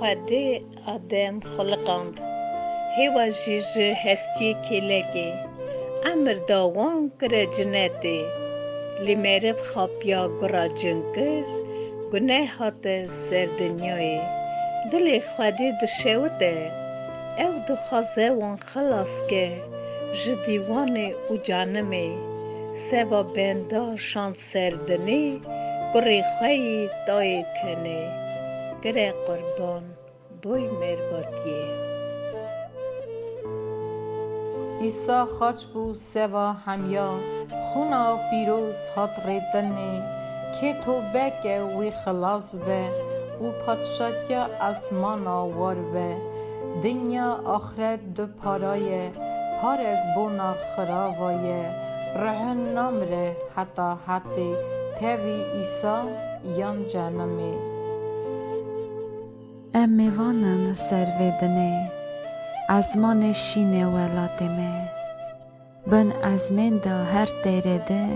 خواده آدم خلقاند هوا جیج هستی کلگه امر داوان کره جنته لیمرف خاپیا گرا جنکر گناه هات سر دنیای دل خواده دشوته او دخوازه وان خلاص که جدیوان او جانمه سوا بندا شان سردنه گره خواهی دای کنه گره قربان بوی مرباتیه عیسی خاچ بو سوا همیا خونا پیروز هات ریتنه که تو بکه وی خلاص به و پادشاهیا اسمانا وار به دنیا آخرت دو پارایه پارک بونا خراوایه رهن نامره حتی تیوی عیسی یان جانمه ام میوانن سرودنه ازمان شینه ولاتمه بن ازمن دا هر تیرده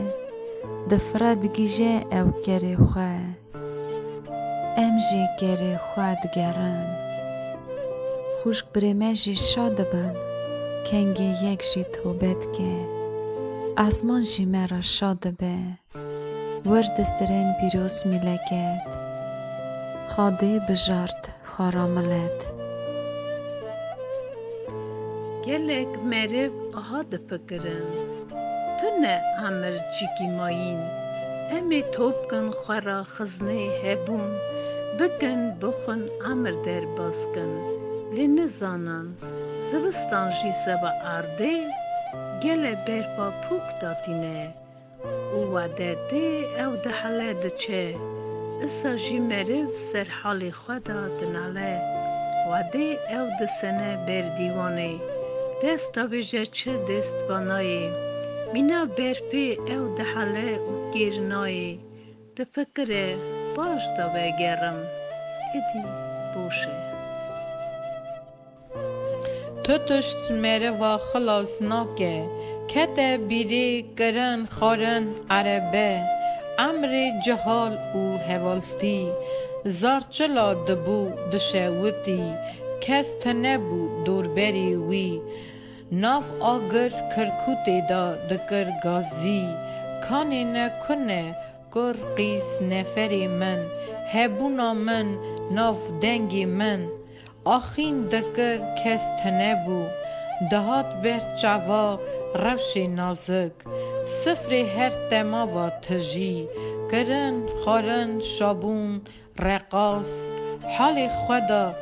دفرد گیجه او کری خواه ام جی کری خواه دگرن خوشک برمه جی شاد بن کنگی یک جی توبت که ازمان جی مرا شاد به وردسترین پیروز ملکت خاده بجارت خاراملت گلک مرف آهاد فکرن تو نه امر جیکی ماین امی توب کن خورا خزنه هبون بکن بخون امر در باز کن لینه زانن زوستان جی سبا آرده گله برپا پوک داتینه او وادته او دحله دچه اسا جی مرف سر حال خدا دناله واده او دسنه بردیوانه دستا بجه چه دست بانایی مینا برپی او دحله و گیرنایی دفکره باش دا بگرم ادی بوشه تو تشت میره و خلاص ناکه کته بیری کرن خارن عربه امر جهال او هوالستی زارچلا دبو دشوتی کس تنبو دوربری وی ناف آگر کرکوتی دا دکر گازی کانی نکنه گر قیس نفری من هبونا من ناف دنگی من آخین دکر کس تنبو دهات بر چوا روش نازک سفر هر تماوا تجی کرن خارن شابون رقاص حال خدا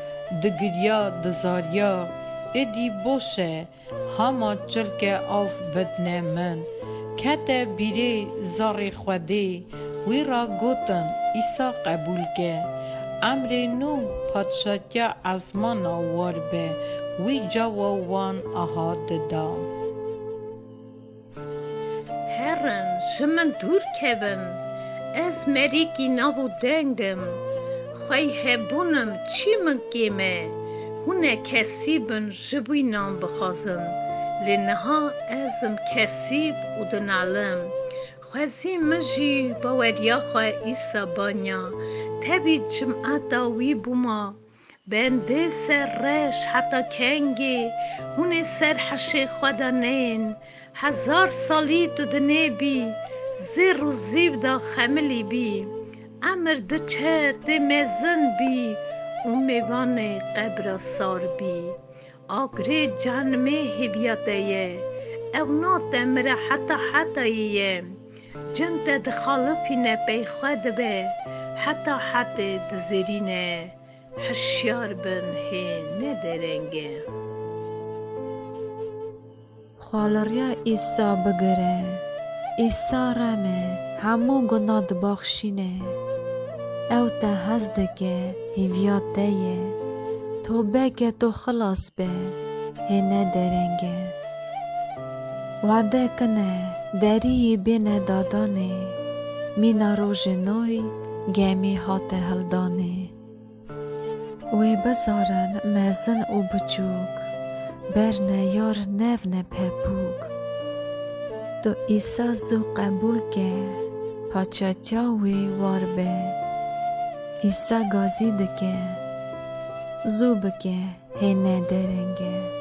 دگریا دزاریا ادی بوشه هما چلک آف بدن من کته بیره زاری خوده وی را گوتن ایسا قبول که امر نو پادشاهیا ازمان آوار به وی جاوا وان آها ددا هرن شمن دور کبن از مریکی نابو دنگدم خواهی هبونم چی من گیمه هونه کسی بن جبوی نام بخوازن لنها ازم کسی بودن علم خوازی مجی باوریا خواه ایسا بانیا تبی جمعه داوی بوما بنده سر رش حتی کنگی هونه سر حشه خدا نین 1000 سالی دودنه بی زیر و زیب دا خملی بی امر ده چه ده مزن بی و میوان قبر سار بی آگره جانمه هبیاته یه او نات امره حتی یه جنت دخالفی نپی خود به حتی دزرینه هشیار بن هی ندرنگه خالریا ایسا بگره ایسا رمه همو گناه بخشینه او تا هزدکه هیویات دیه تو بگه تو خلاص به هی ندرنگه وعده کنه دری بین دادانه مینا روژ نوی گمی هات هلدانه وی بزارن مزن او بچوک برنه یار نفنه پپوک تو ایسا زو قبول که پاچاتیاوی وار به ایسا گازی دکه زوبکه هنه درنگه